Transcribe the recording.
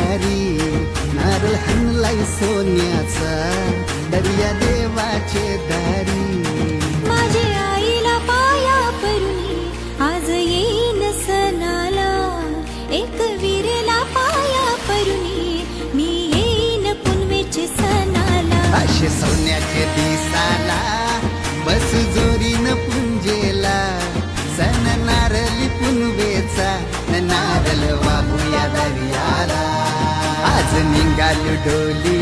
दारी, नारळ हनलाय सोन्याचा दर्या देवाचे दारी. माझ्या आईला पाया परुनी आज येईन सणाला, एक वीरला पाया परुनी मी येईन पुनवेचे सणाला. असे सोन्याचे दिसाला बस जोरीन पुंजेला, सण नारळी पुनवेचा नारळ वाहूया दर्याला. आज निघाल डोली